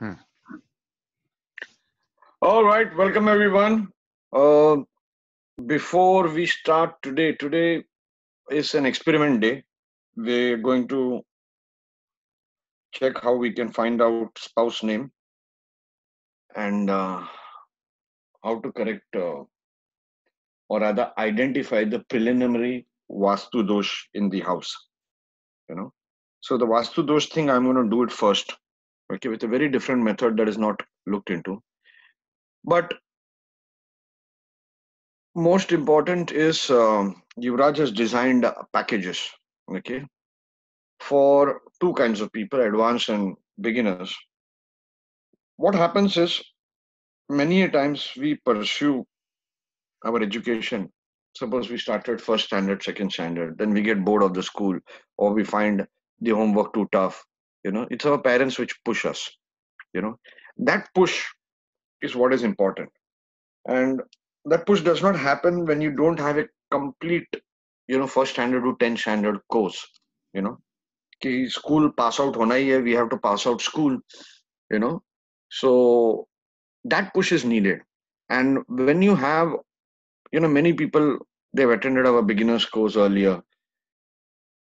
Hmm. All right, welcome everyone. Uh, Before we start today is an experiment day. We're going to check how we can find out spouse name and how to correct or rather identify the preliminary Vastu dosh in the house. You know, so the Vastu dosh thing, I'm going to do it first. Okay, with a very different method that is not looked into. But most important is Yuvraj has designed packages. Okay, for two kinds of people, advanced and beginners. What happens is many a times we pursue our education. Suppose we started first standard, second standard, then we get bored of the school, or we find the homework too tough. It's our parents which push us. You know, that push is what is important. And that push does not happen when you don't have a complete, first standard to 10 standard course. You know, कि school pass out hona hi hai, we have to pass out school. you know so that push is needed. And when you have, many people, they've attended our beginners course earlier,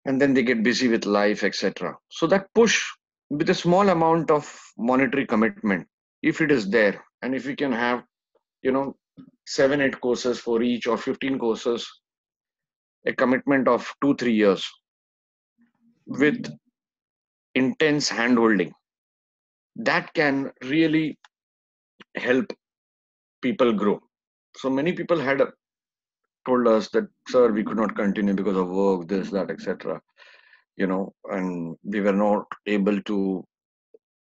and then they get busy with life, etc. So that push, with a small amount of monetary commitment, if it is there, and if we can have, you know 7 8 courses for each, or 15 courses, a commitment of 2 3 years with intense handholding, that can really help people grow. So many people had told us that, sir, we could not continue because of work, this, that, etc. And we were not able to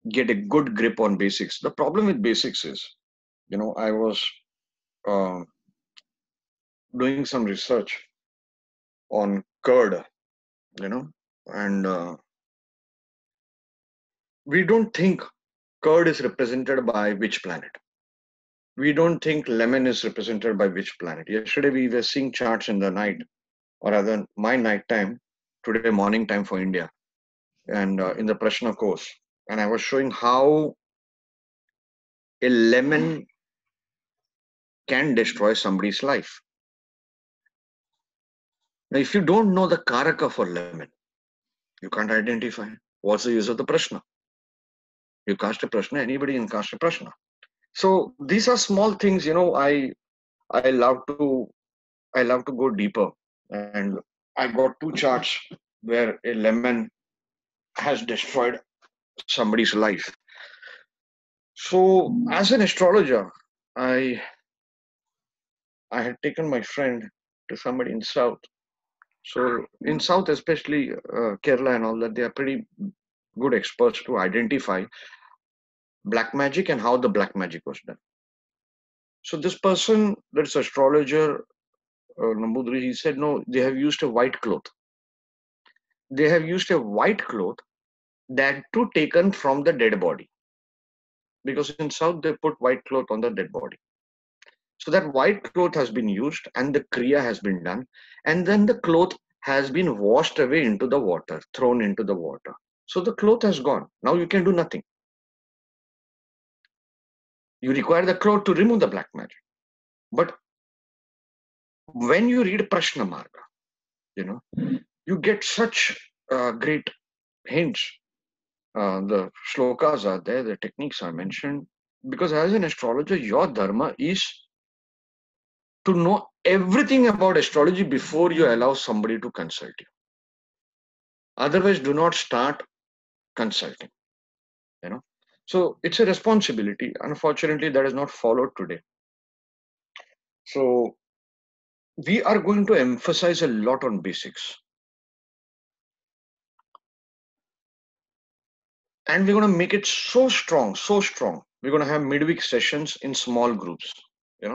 get a good grip on basics. The problem with basics is, I was uh, doing some research on curd, you know and we don't think curd is represented by which planet. We don't think lemon is represented by which planet. Yesterday we were seeing charts in the night, or rather my night time, today morning time for India, and in the Prashna course. And I was showing how a lemon can destroy somebody's life. Now, if you don't know the Karaka for lemon, you can't identify what's the use of the Prashna. You cast a Prashna, anybody can cast a Prashna. So these are small things, I love to go deeper. And I got two charts where a lemon has destroyed somebody's life. So as an astrologer, I I had taken my friend to somebody in South. So in South, especially Kerala and all that, they are pretty good experts to identify black magic and how the black magic was done. So this person, that's astrologer, Nambudri, he said, no, they have used a white cloth. They have used a white cloth that too taken from the dead body. Because in South, they put white cloth on the dead body. So that white cloth has been used and the kriya has been done. And then the cloth has been washed away into the water, thrown into the water. So the cloth has gone. Now you can do nothing. You require the cloth to remove the black magic. But when you read Prashna Marga, you get such great hints. The shlokas are there, the techniques are mentioned. Because as an astrologer, your dharma is to know everything about astrology before you allow somebody to consult you. Otherwise, do not start consulting. You know, so it's a responsibility. Unfortunately, that is not followed today. So we are going to emphasize a lot on basics, and we're going to make it so strong, so strong. We're going to have midweek sessions in small groups.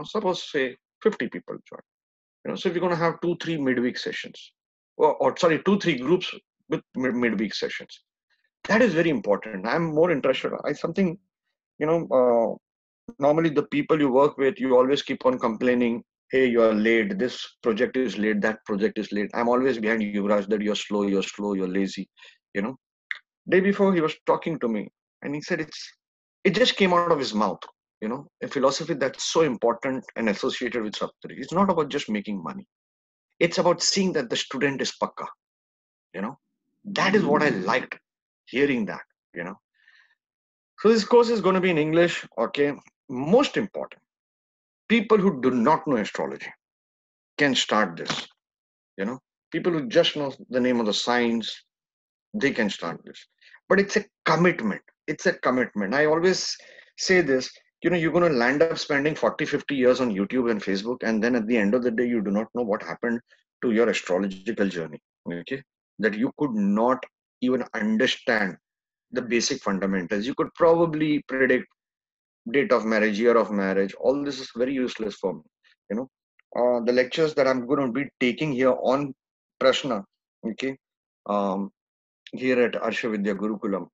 Suppose say 50 people join. So we're going to have 2 3 midweek sessions, or sorry, 2 3 groups with midweek sessions. That is very important. I'm more interested. I something, you know, normally the people you work with, you always keep on complaining, hey, you are late, this project is late, that project is late. I'm always behind you, Raj, that you're slow, you're lazy. you know Day before he was talking to me, and he said, It just came out of his mouth. A philosophy that's so important and associated with Saptari. It's not about just making money. It's about seeing that the student is pakka. You know, that is what I liked hearing that. You know, so this course is going to be in English. Okay, most important, people who do not know astrology can start this. You know, people who just know the name of the signs, they can start this. But it's a commitment. It's a commitment. I always say this, you're going to land up spending 40, 50 years on YouTube and Facebook, and then at the end of the day, you do not know what happened to your astrological journey. Okay. That you could not even understand the basic fundamentals. You could probably predict date of marriage, year of marriage. All this is very useless for me. You know, the lectures that I'm going to be taking here on Prashna, okay, um, here at Arsha Vidya Gurukulam,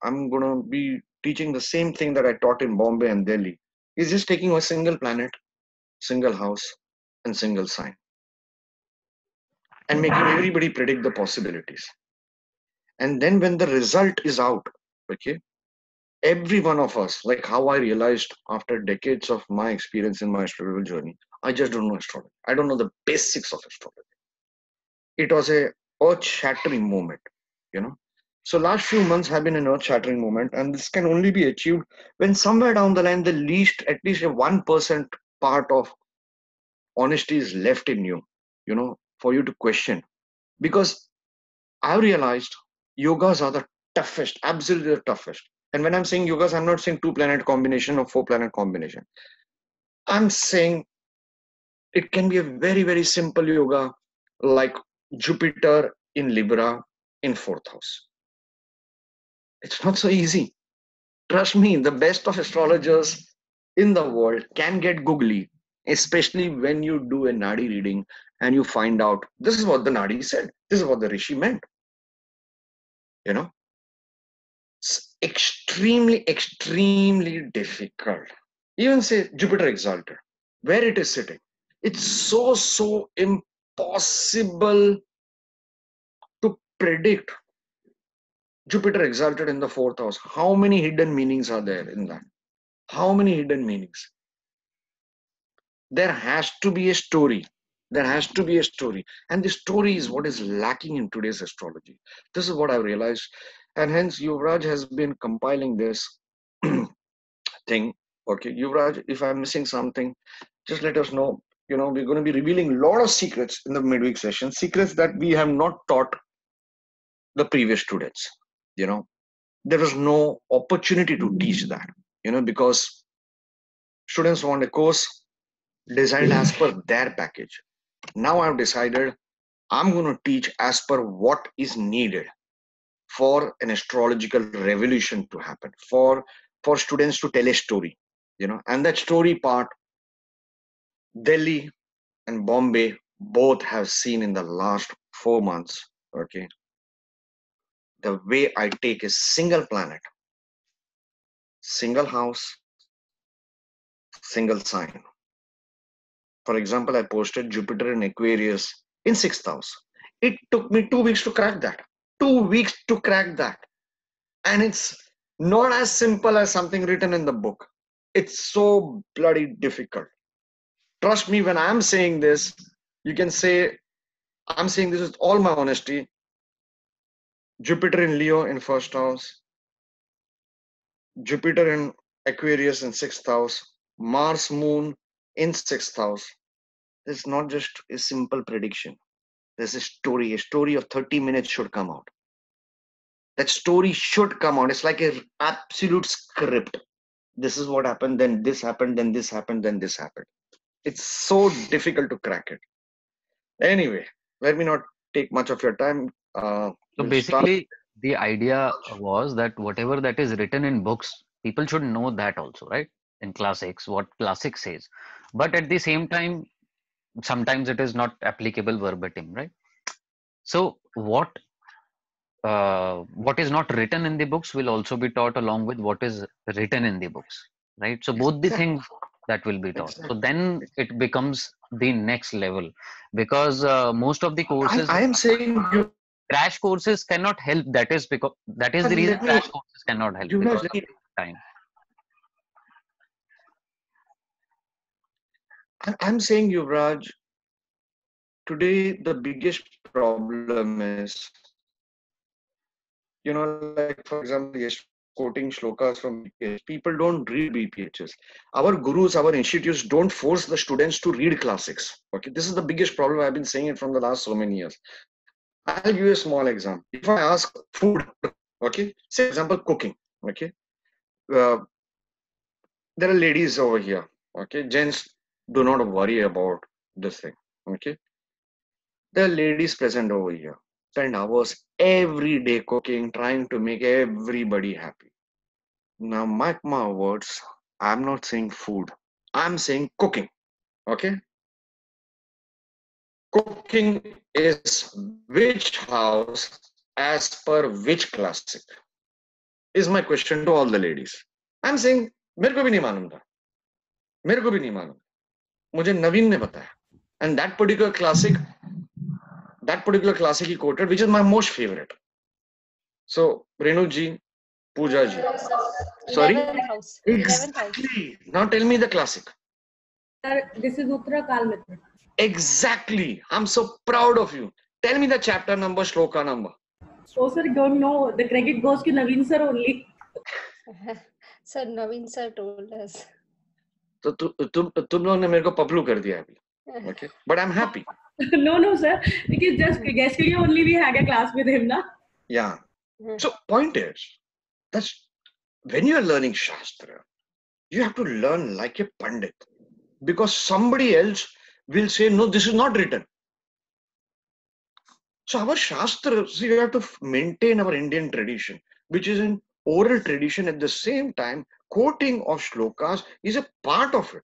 I'm going to be teaching the same thing that I taught in Bombay and Delhi. Is just taking a single planet, single house, and single sign, and making everybody predict the possibilities. And then when the result is out, okay, every one of us, like how I realized after decades of my experience in my astrological journey, I just don't know astrology. I don't know the basics of astrology. It was a earth-shattering moment, you know. So last few months have been an earth-shattering moment, and this can only be achieved when somewhere down the line, at least a 1% part of honesty is left in you, for you to question. Because I realized yogas are the toughest, absolutely the toughest. And when I'm saying yogas, I'm not saying 2 planet combination or 4 planet combination. I'm saying it can be a very, very simple yoga like Jupiter in Libra in fourth house. It's not so easy. Trust me, the best of astrologers in the world can get googly, especially when you do a Nadi reading and you find out this is what the Nadi said, this is what the Rishi meant. You know, it's extremely, extremely difficult. Even say Jupiter exalted, where it is sitting, it's so, so impossible to predict. Jupiter exalted in the fourth house. How many hidden meanings are there in that? How many hidden meanings? There has to be a story. There has to be a story. And the story is what is lacking in today's astrology. This is what I've realized. And hence, Yuvraj has been compiling this thing. Okay, Yuvraj, if I'm missing something, just let us know. We're going to be revealing a lot of secrets in the midweek session, secrets that we have not taught the previous students. There was no opportunity to teach that, because students want a course designed as per their package. Now I've decided I'm going to teach as per what is needed for an astrological revolution to happen, for students to tell a story, and that story part, Delhi and Bombay both have seen in the last 4 months. Okay, the way I take a single planet, single house, single sign. For example, I posted Jupiter in Aquarius in sixth house. It took me 2 weeks to crack that. 2 weeks to crack that. And it's not as simple as something written in the book. It's so bloody difficult. Trust me, when I'm saying this, you can say, I'm saying this with all my honesty. Jupiter in Leo in first house, Jupiter in Aquarius in sixth house, Mars Moon in sixth house. It's not just a simple prediction. There's a story of 30 minutes should come out. That story should come out. It's like an absolute script. This is what happened, then this happened, then this happened, then this happened. It's so difficult to crack it. Anyway, let me not take much of your time. So We'll start. basically, the idea was that whatever that is written in books, people should know that also, right? In classics, what classics says. But at the same time, sometimes it is not applicable verbatim, right? So what is not written in the books will also be taught along with what is written in the books, right? So both the Exactly. things that will be taught. So Exactly. then it becomes the next level because most of the courses, I am saying you. crash courses cannot help. That is because that is the Let reason me. crash courses cannot help You guys, because let of me. the time. I'm saying, Yuvraj, today the biggest problem is, like for example, yesterday I was quoting shlokas from BPH. People don't read BPHs. Our gurus, our institutes don't force the students to read classics. Okay, this is the biggest problem. I've been saying it from the last so many years. I'll give you a small example. If I ask food, okay, say for example cooking, okay, uh, there are ladies over here, okay, gents do not worry about this thing, okay. There are ladies present over here, spend hours every day cooking, trying to make everybody happy. Now, mark my words, I'm not saying food, I'm saying cooking. Okay, cooking is which house as per which classic is my question to all the ladies. I'm saying मेरे को भी नहीं मालूम था, मेरे को भी नहीं मालूम, मुझे नवीन ने बताया. And that particular classic he quoted, which is my most favorite. So Renu ji, Pooja ji, 11th house, sir. sorry, 11th house. 11th house. exactly. Now tell me the classic. Sir, this is Uttara Kalmitra. Exactly. I'm so proud of you. Tell me the chapter number, shloka number. Oh, sir, don't know. The credit goes to Naveen sir only. Sir, Naveen sir told us. तो तुम लोगों ने मेरे को पपलू कर दिया अभी. Okay, but I'm happy. No, sir. Because just yesterday only we had a class with him, na? Yeah. So point is, that's when you are learning Shastra, you have to learn like a Pandit. Because somebody else will say, no, this is not written. So our Shastra, so you have to maintain our Indian tradition, which is an oral tradition. At the same time, quoting of shlokas is a part of it.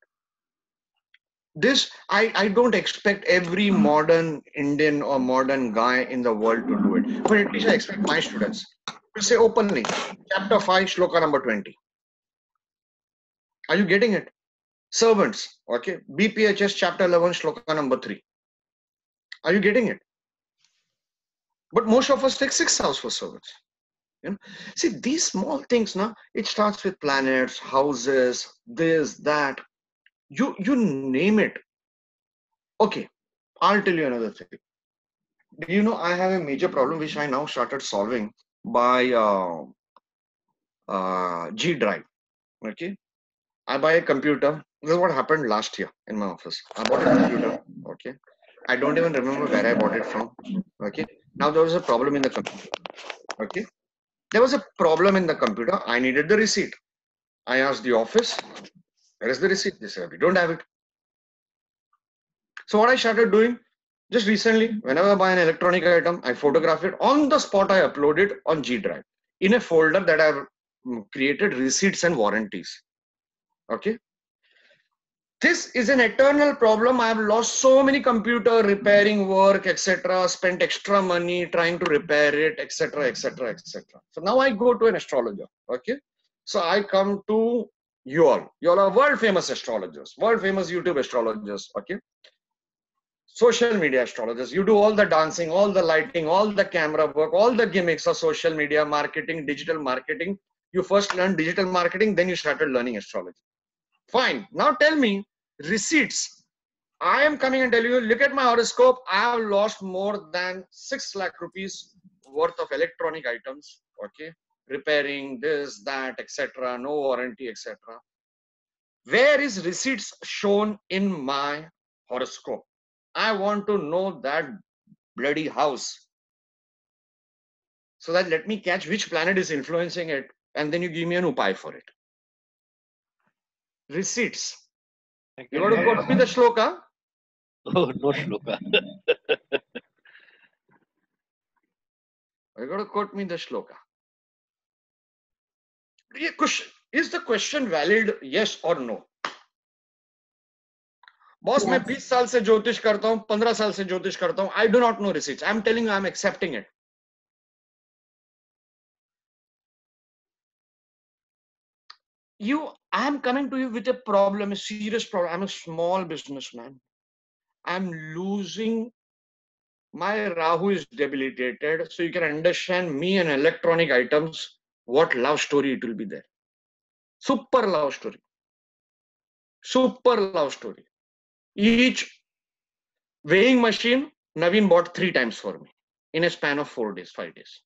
This, I don't expect every modern Indian or modern guy in the world to do it. But at least I expect my students to say openly, chapter 5, shloka number 20. Are you getting it? Servants, okay, BPHS chapter 11, shloka number 3. Are you getting it? But most of us take 6 hours for servants. You know? See, these small things now, it starts with planets, houses, this, that. You name it. Okay, I'll tell you another thing. Do you know I have a major problem which I now started solving by G Drive. Okay, I buy a computer. This is what happened last year in my office. I bought a computer. Okay, I don't even remember where I bought it from. Okay, now there was a problem in the computer. Okay, there was a problem in the computer. I needed the receipt. I asked the office, where is the receipt? They said, we don't have it. So what I started doing just recently, whenever I buy an electronic item, I photograph it. On the spot, I upload it on G Drive in a folder that I've created receipts and warranties. Okay. This is an eternal problem. I have lost so many computer repairing work, etc. Spent extra money trying to repair it, etc., etc., etc. So now I go to an astrologer. Okay. So I come to you all. You all are world famous astrologers, world famous YouTube astrologers. Okay. Social media astrologers. You do all the dancing, all the lighting, all the camera work, all the gimmicks of social media marketing, digital marketing. You first learned digital marketing, then you started learning astrology. Fine. Now tell me, receipts. I am coming and tell you, look at my horoscope. I have lost more than 6 lakh rupees worth of electronic items. Okay. Repairing this, that, etc. No warranty, etc. Where is receipts shown in my horoscope? I want to know that bloody house. So that let me catch which planet is influencing it, and then you give me an upay for it. Receipts. You want to quote me the shloka? Oh, no shloka. You got to quote me the shloka. Is the question valid? Yes or no? Boss, मैं 20 साल से ज्योतिष करता हूँ, 15 साल से ज्योतिष करता हूँ. I do not know receipts. I'm telling you, I'm accepting it. I am coming to you with a problem, a serious problem. I'm a small businessman. I'm losing. My Rahu is debilitated. So you can understand me and electronic items, what love story it will be there. Super love story. Super love story. Each weighing machine, Naveen bought 3 times for me in a span of 4 days, 5 days.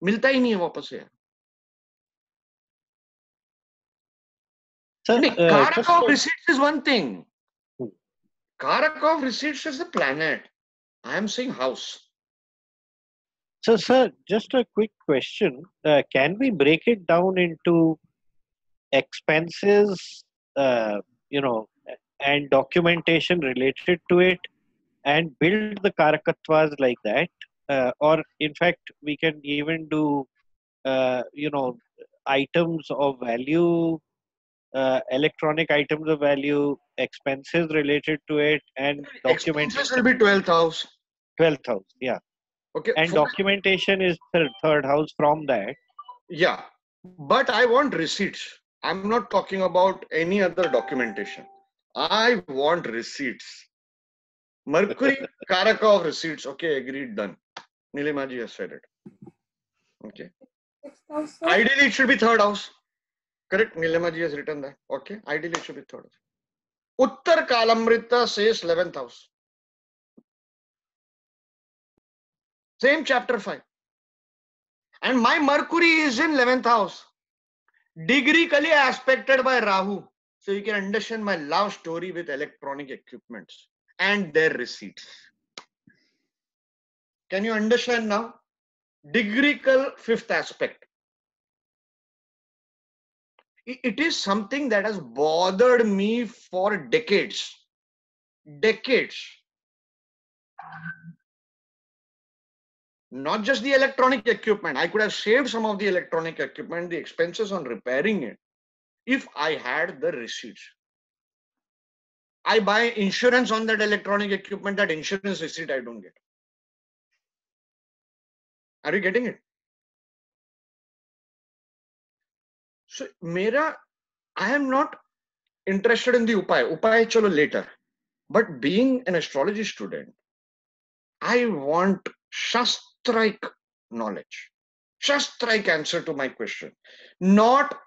मिलता ही नहीं है वापस से यार. Sir, Karak just of a, receipts is one thing. Hmm. Karak of receipts is the planet. I am saying house. so, sir, just a quick question. Can we break it down into expenses, you know, and documentation related to it, and build the karakatwas like that? Or, in fact, we can even do, you know, items of value, electronic items of value, expenses related to it, and documenting Expenses will them. be 12th house. 12th house, yeah. Okay. And documentation is third house from that. Yeah. But I want receipts. I'm not talking about any other documentation. I want receipts. Mercury, Karaka of receipts. Okay, agreed, done. Nilimaji has said it. Okay. Sixth house, sir. Ideally, it should be third house. Correct? Nilimaji has written that. Okay. Ideally, it should be third house. Uttar Kalamrita says 11th house. Same chapter 5. And my Mercury is in 11th house. Degreically aspected by Rahu. So you can understand my love story with electronic equipments and their receipts. Can you understand now? Degreeical fifth aspect. It is something that has bothered me for decades. Decades. Not just the electronic equipment. I could have saved some of the electronic equipment, the expenses on repairing it, if I had the receipts. I buy insurance on that electronic equipment, that insurance receipt I don't get. Are you getting it? So, I am not interested in the Upay. Upay chalo later. But being an astrology student, I want Shastraik knowledge. Shastraik answer to my question. Not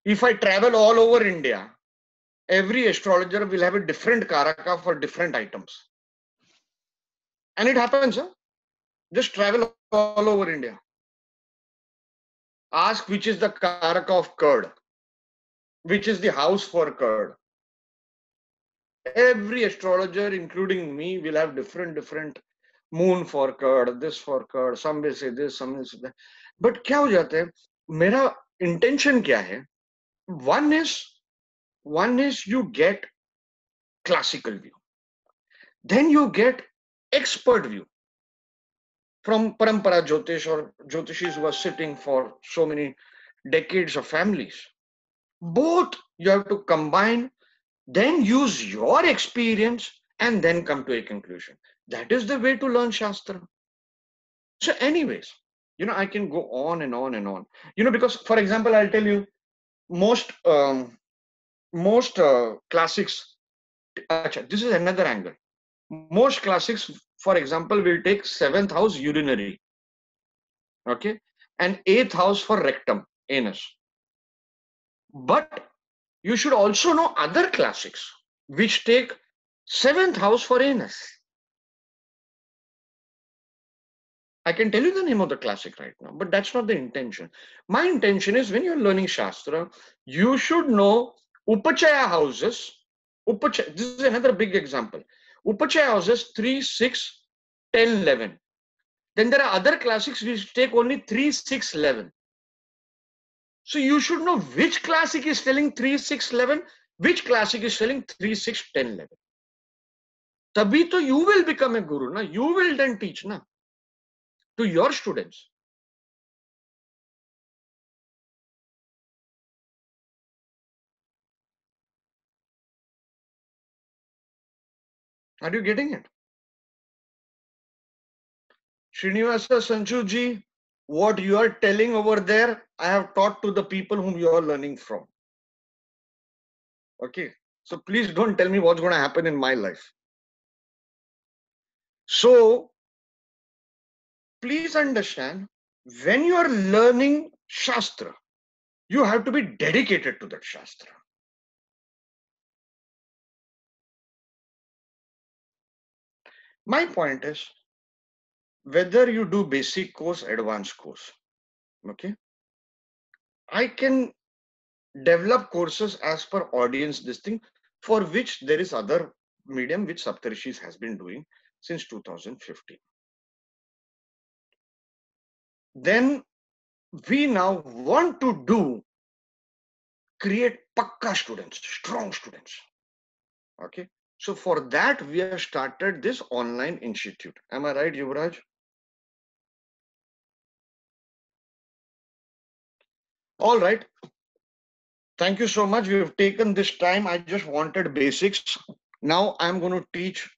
if I travel all over India, every astrologer will have a different Karaka for different items. And it happens, huh? Just travel all over India. Ask which is the Karaka of curd, which is the house for curd. Every astrologer, including me, will have different moon for curd, this for curd. Some will say this, some will say that. But क्या हो जाता है? मेरा intention क्या है? One is you get classical view. Then you get expert view from Parampara Jyotish or Jyotishis who are sitting for so many decades of families. Both you have to combine, then use your experience and then come to a conclusion. That is the way to learn Shastra. So anyways, I can go on and on and on. Because for example, I'll tell you most classics. This is another angle. Most classics, for example, will take 7th house urinary, okay, and 8th house for rectum, anus. But you should also know other classics which take 7th house for anus. I can tell you the name of the classic right now, but that's not the intention. My intention is when you're learning Shastra, you should know Upachaya houses. This is another big example. Upachaya houses 3, 6, 10, 11. Then there are other classics which take only 3, 6, 11. So you should know which classic is telling 3, 6, 11, which classic is telling 3, 6, 10, 11. Tabhi to you will become a guru, na? You will then teach na? To your students. Are you getting it? Srinivasa Sanchuji, what you are telling over there, I have taught to the people whom you are learning from. Okay. So please don't tell me what's going to happen in my life. So please understand, when you are learning Shastra, you have to be dedicated to that Shastra. My point is, whether you do basic course, advanced course, okay, I can develop courses as per audience this thing, for which there is other medium which Saptarishis has been doing since 2015. Then we now want to do create pakka students, strong students. Okay. So for that, we have started this online institute. Am I right, Yuvraj? All right. Thank you so much. We have taken this time. I just wanted basics. Now I'm going to teach